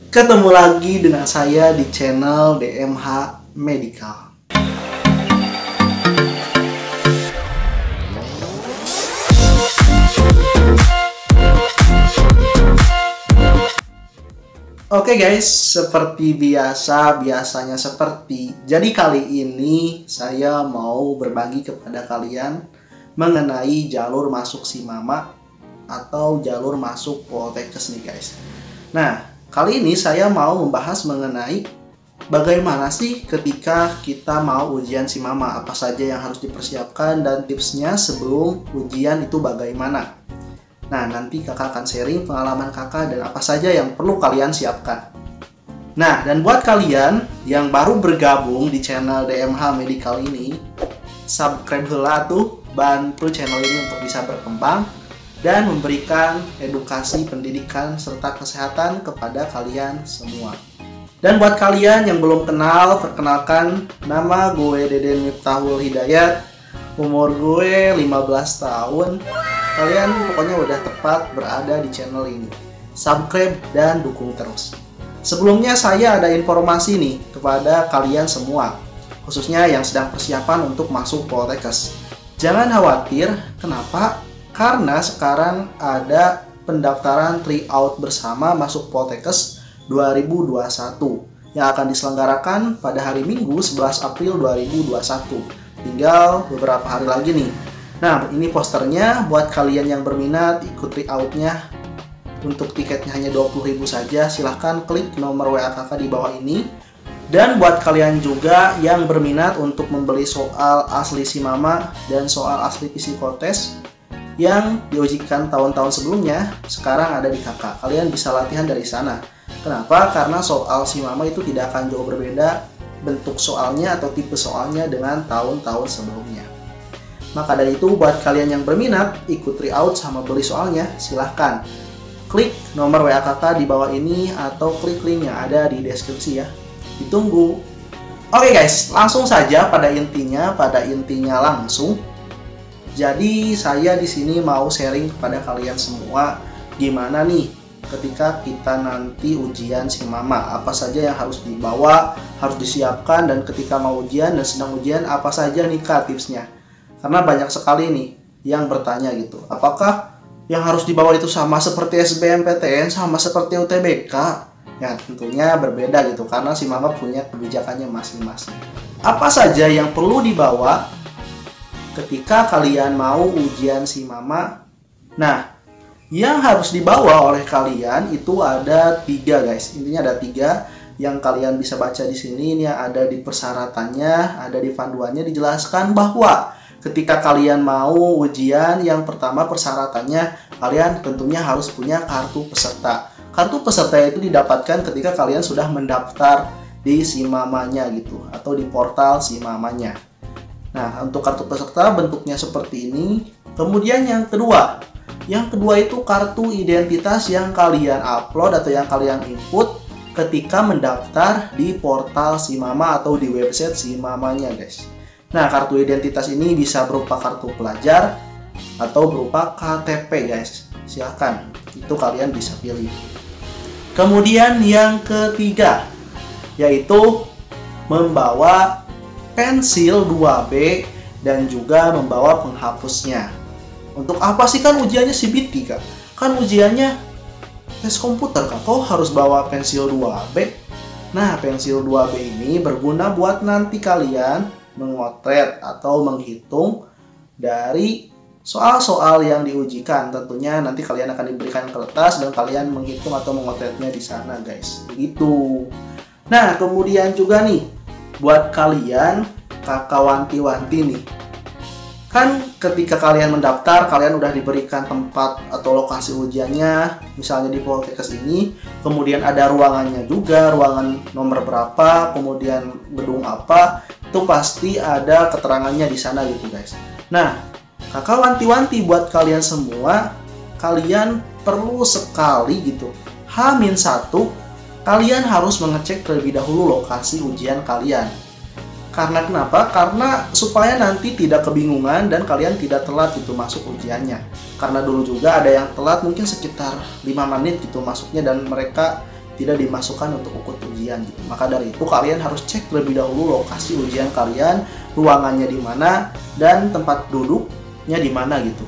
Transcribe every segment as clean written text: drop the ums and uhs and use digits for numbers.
Ketemu lagi dengan saya di channel DMH Medical. Oke guys, seperti biasanya seperti. Jadi kali ini saya mau berbagi kepada kalian mengenai jalur masuk SIMAMA atau jalur masuk Poltekkes nih guys. Nah, kali ini saya mau membahas mengenai bagaimana sih ketika kita mau ujian SIMAMA, apa saja yang harus dipersiapkan dan tipsnya sebelum ujian itu bagaimana. Nah, nanti kakak akan sharing pengalaman kakak dan apa saja yang perlu kalian siapkan. Nah, dan buat kalian yang baru bergabung di channel DMH Medical ini, subscribe heula tuh, bantu channel ini untuk bisa berkembang dan memberikan edukasi pendidikan serta kesehatan kepada kalian semua. Dan buat kalian yang belum kenal, perkenalkan, nama gue Deden Miftahul Hidayat, umur gue 15 tahun. Kalian pokoknya udah tepat berada di channel ini. Subscribe dan dukung terus. Sebelumnya saya ada informasi nih kepada kalian semua, khususnya yang sedang persiapan untuk masuk Poltekkes. Jangan khawatir, kenapa? Karena sekarang ada pendaftaran tryout bersama masuk Poltekkes 2021 yang akan diselenggarakan pada hari Minggu 11 April 2021. Tinggal beberapa hari lagi nih. Nah, ini posternya buat kalian yang berminat ikut tryout-nya. Untuk tiketnya hanya 20.000 saja, silahkan klik nomor WA kakak di bawah ini. Dan buat kalian juga yang berminat untuk membeli soal asli SIMAMA dan soal asli psikotes yang diujikan tahun-tahun sebelumnya, sekarang ada di kakak. Kalian bisa latihan dari sana. Kenapa? Karena soal SIMAMA itu tidak akan jauh berbeda bentuk soalnya atau tipe soalnya dengan tahun-tahun sebelumnya. Maka dari itu, buat kalian yang berminat ikut tryout sama beli soalnya, silahkan klik nomor WA kakak di bawah ini atau klik link yang ada di deskripsi ya. Ditunggu. Oke guys, langsung saja pada intinya langsung. Jadi saya di sini mau sharing kepada kalian semua gimana nih ketika kita nanti ujian SIMAMA, apa saja yang harus dibawa, harus disiapkan, dan ketika mau ujian dan sedang ujian apa saja nih kak tipsnya. Karena banyak sekali nih yang bertanya gitu, apakah yang harus dibawa itu sama seperti SBMPTN, sama seperti UTBK? Ya tentunya berbeda gitu, karena SIMAMA punya kebijakannya masing-masing. Apa saja yang perlu dibawa ketika kalian mau ujian SIMAMA? Nah, yang harus dibawa oleh kalian itu ada 3 guys. Intinya ada 3 yang kalian bisa baca di sini. Ini ada di persyaratannya, ada di panduannya dijelaskan bahwa ketika kalian mau ujian, yang pertama persyaratannya kalian tentunya harus punya kartu peserta. Kartu peserta itu didapatkan ketika kalian sudah mendaftar di SIMAMA-nya gitu, atau di portal SIMAMA-nya. Nah, untuk kartu peserta bentuknya seperti ini. Kemudian yang kedua itu kartu identitas yang kalian upload atau yang kalian input ketika mendaftar di portal SIMAMA atau di website SIMAMA-nya guys. Nah, kartu identitas ini bisa berupa kartu pelajar atau berupa KTP guys. Silahkan, itu kalian bisa pilih. Kemudian yang ketiga yaitu membawa pensil 2B dan juga membawa penghapusnya. Untuk apa sih, kan ujiannya CBT kak? Kan ujiannya tes komputer kak, kok harus bawa pensil 2B? Nah, pensil 2B ini berguna buat nanti kalian memotret atau menghitung dari soal-soal yang diujikan. Tentunya nanti kalian akan diberikan kertas dan kalian menghitung atau memotretnya di sana guys. Begitu. Nah, kemudian juga nih buat kalian kakak wanti-wanti nih, kan ketika kalian mendaftar, kalian udah diberikan tempat atau lokasi ujiannya, misalnya di Poltekkes ini, kemudian ada ruangannya juga, ruangan nomor berapa, kemudian gedung apa, itu pasti ada keterangannya di sana gitu guys. Nah, kakak wanti-wanti buat kalian semua, kalian perlu sekali gitu, H-1, kalian harus mengecek terlebih dahulu lokasi ujian kalian. Karena kenapa? Karena supaya nanti tidak kebingungan dan kalian tidak telat gitu masuk ujiannya. Karena dulu juga ada yang telat mungkin sekitar 5 menit gitu masuknya dan mereka tidak dimasukkan untuk ikut ujian gitu. Maka dari itu kalian harus cek terlebih dahulu lokasi ujian kalian, ruangannya di mana, dan tempat duduknya di mana gitu.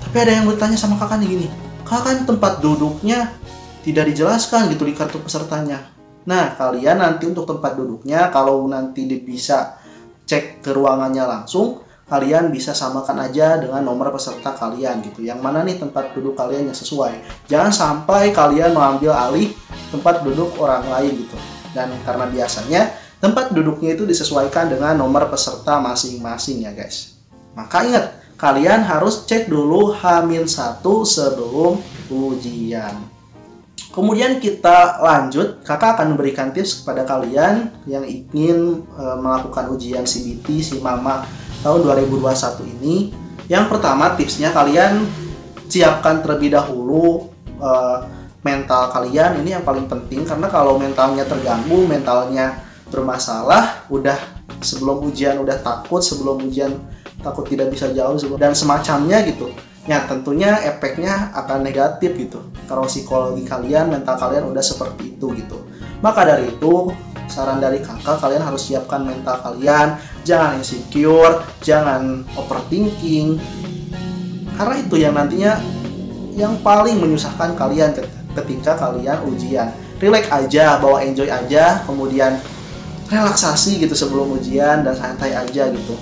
Tapi ada yang bertanya sama kakak nih gini, kak kan tempat duduknya tidak dijelaskan gitu di kartu pesertanya. Nah, kalian nanti untuk tempat duduknya, kalau nanti bisa cek ke ruangannya langsung, kalian bisa samakan aja dengan nomor peserta kalian gitu. Yang mana nih tempat duduk kalian yang sesuai. Jangan sampai kalian mengambil alih tempat duduk orang lain gitu. Dan karena biasanya tempat duduknya itu disesuaikan dengan nomor peserta masing-masing ya guys. Maka ingat, kalian harus cek dulu H-1 sebelum ujian. Kemudian kita lanjut, kakak akan memberikan tips kepada kalian yang ingin melakukan ujian CBT SIMAMA tahun 2021 ini. Yang pertama tipsnya, kalian siapkan terlebih dahulu mental kalian. Ini yang paling penting, karena kalau mentalnya terganggu, mentalnya bermasalah, udah sebelum ujian udah takut, sebelum ujian takut tidak bisa jauh, dan semacamnya gitu. Ya tentunya efeknya akan negatif gitu. Kalau psikologi kalian, mental kalian udah seperti itu gitu. Maka dari itu, saran dari kakak, kalian harus siapkan mental kalian. Jangan insecure, jangan overthinking. Karena itu yang nantinya yang paling menyusahkan kalian ketika kalian ujian. Relax aja, bawa enjoy aja, kemudian relaksasi gitu sebelum ujian dan santai aja gitu.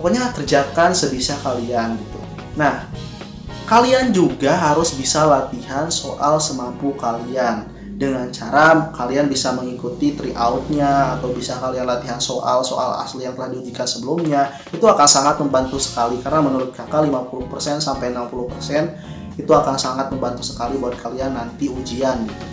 Pokoknya kerjakan sebisa kalian gitu. Nah, kalian juga harus bisa latihan soal semampu kalian dengan cara kalian bisa mengikuti tryout-nya, atau bisa kalian latihan soal-soal asli yang telah diujikan sebelumnya. Itu akan sangat membantu sekali, karena menurut kakak 50% sampai 60% itu akan sangat membantu sekali buat kalian nanti ujian gitu.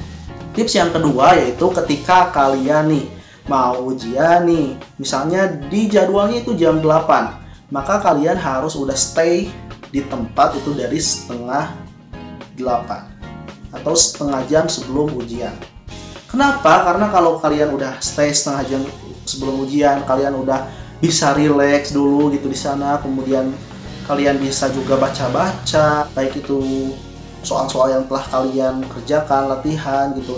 Tips yang kedua yaitu ketika kalian nih mau ujian nih, misalnya di jadwalnya itu jam 8, maka kalian harus udah stay di tempat itu dari setengah 8 atau setengah jam sebelum ujian. Kenapa? Karena kalau kalian udah stay setengah jam sebelum ujian, kalian udah bisa relax dulu gitu di sana, kemudian kalian bisa juga baca-baca, baik itu soal-soal yang telah kalian kerjakan, latihan gitu.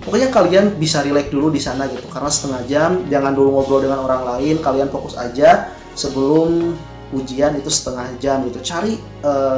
Pokoknya kalian bisa relax dulu di sana gitu, karena setengah jam, jangan dulu ngobrol dengan orang lain, kalian fokus aja sebelum ujian itu setengah jam gitu. Cari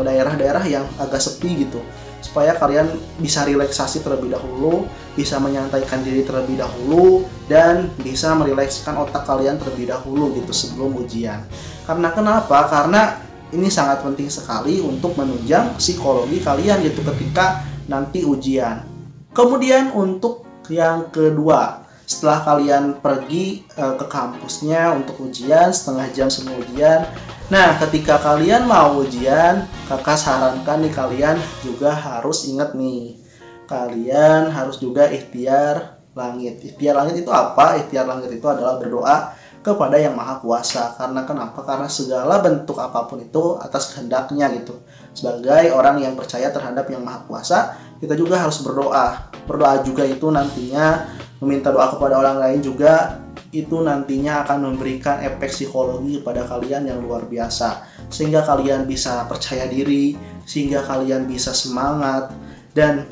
daerah-daerah yang agak sepi gitu, supaya kalian bisa relaksasi terlebih dahulu, bisa menyantaikan diri terlebih dahulu, dan bisa merilekskan otak kalian terlebih dahulu gitu sebelum ujian. Karena kenapa? Karena ini sangat penting sekali untuk menunjang psikologi kalian gitu ketika nanti ujian. Kemudian untuk yang kedua, setelah kalian pergi ke kampusnya untuk ujian setengah jam sebelum ujian, nah ketika kalian mau ujian, kakak sarankan nih kalian juga harus ingat nih, kalian harus juga ikhtiar langit. Ikhtiar langit itu apa? Ikhtiar langit itu adalah berdoa kepada Yang Maha Kuasa. Karena kenapa? Karena segala bentuk apapun itu atas kehendaknya gitu. Sebagai orang yang percaya terhadap Yang Maha Kuasa, kita juga harus berdoa. Berdoa juga itu nantinya, meminta doa kepada orang lain juga, itu nantinya akan memberikan efek psikologi kepada kalian yang luar biasa, sehingga kalian bisa percaya diri, sehingga kalian bisa semangat, dan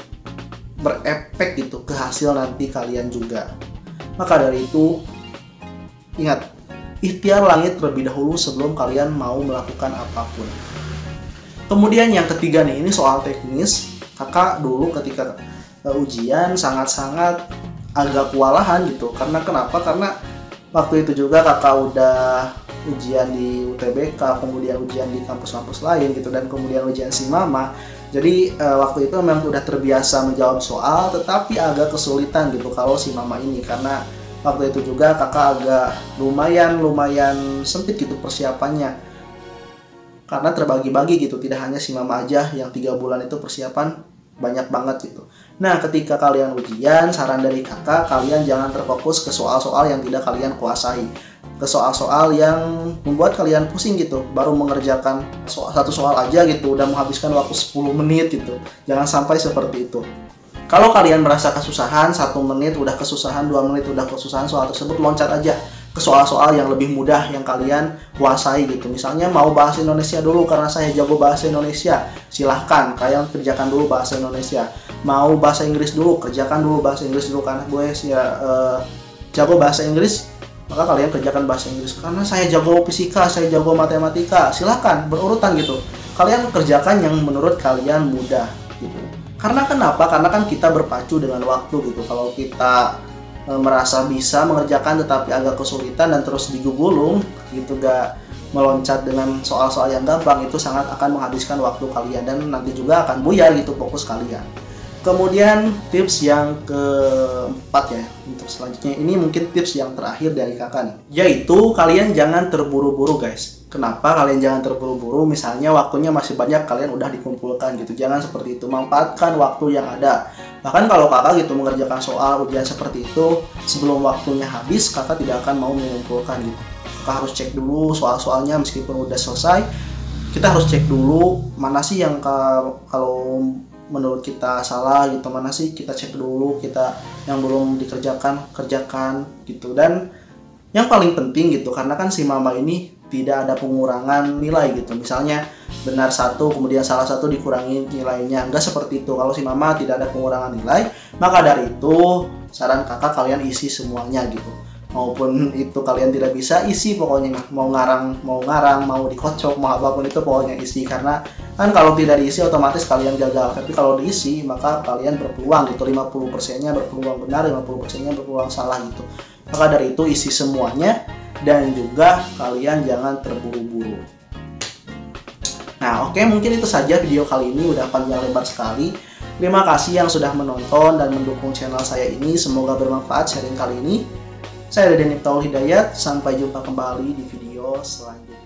berefek gitu ke hasil nanti kalian juga. Maka dari itu, ingat, ikhtiar langit terlebih dahulu sebelum kalian mau melakukan apapun. Kemudian yang ketiga nih, ini soal teknis. Kakak dulu ketika ujian sangat-sangat agak kewalahan gitu. Karena kenapa? Karena waktu itu juga kakak udah ujian di UTBK, kemudian ujian di kampus-kampus lain gitu, dan kemudian ujian SIMAMA. Jadi waktu itu memang udah terbiasa menjawab soal, tetapi agak kesulitan gitu kalau SIMAMA ini, karena waktu itu juga kakak agak lumayan sempit gitu persiapannya, karena terbagi-bagi gitu, tidak hanya SIMAMA aja yang 3 bulan itu persiapan banyak banget gitu. Nah, ketika kalian ujian, saran dari kakak, kalian jangan terfokus ke soal-soal yang tidak kalian kuasai, ke soal-soal yang membuat kalian pusing gitu, baru mengerjakan satu soal aja gitu, udah menghabiskan waktu 10 menit gitu. Jangan sampai seperti itu. Kalau kalian merasa kesusahan, 1 menit udah kesusahan, 2 menit udah kesusahan soal tersebut, loncat aja ke soal-soal yang lebih mudah yang kalian kuasai gitu. Misalnya mau bahasa Indonesia dulu karena saya jago bahasa Indonesia, silahkan kalian kerjakan dulu bahasa Indonesia. mau bahasa Inggris dulu, kerjakan dulu bahasa Inggris dulu. Karena gue ya jago bahasa Inggris, maka kalian kerjakan bahasa Inggris. Karena saya jago fisika, saya jago matematika, silahkan berurutan gitu. Kalian kerjakan yang menurut kalian mudah gitu. Karena kenapa? Karena kan kita berpacu dengan waktu gitu. Kalau kita merasa bisa mengerjakan tetapi agak kesulitan dan terus digugulung gitu, gak meloncat dengan soal-soal yang gampang, itu sangat akan menghabiskan waktu kalian dan nanti juga akan buyar gitu fokus kalian. Kemudian tips yang keempat ya, untuk selanjutnya ini mungkin tips yang terakhir dari kakak nih, yaitu kalian jangan terburu-buru guys. Kenapa kalian jangan terburu-buru? Misalnya waktunya masih banyak, kalian udah dikumpulkan gitu, jangan seperti itu. Manfaatkan waktu yang ada. Bahkan kalau kakak gitu mengerjakan soal ujian seperti itu, sebelum waktunya habis kakak tidak akan mau mengumpulkan gitu. Kakak harus cek dulu soal-soalnya, meskipun udah selesai kita harus cek dulu mana sih yang kalau menurut kita salah gitu, mana sih kita cek dulu, kita yang belum dikerjakan kerjakan gitu. Dan yang paling penting gitu, karena kan si mama ini tidak ada pengurangan nilai gitu, misalnya benar satu kemudian salah satu dikurangi nilainya, enggak seperti itu. Kalau si mama tidak ada pengurangan nilai, maka dari itu saran kakak kalian isi semuanya gitu. Maupun itu kalian tidak bisa, isi pokoknya, mau ngarang mau dikocok mau apapun itu pokoknya isi. Karena kan kalau tidak diisi otomatis kalian gagal, tapi kalau diisi maka kalian berpeluang gitu, 50% nya berpeluang benar, 50% nya berpeluang salah gitu. Maka dari itu isi semuanya, dan juga kalian jangan terburu-buru. Nah oke, mungkin itu saja video kali ini, udah panjang lebar sekali. Terima kasih yang sudah menonton dan mendukung channel saya ini, semoga bermanfaat sharing kali ini. Saya Dede Niptaul Hidayat, sampai jumpa kembali di video selanjutnya.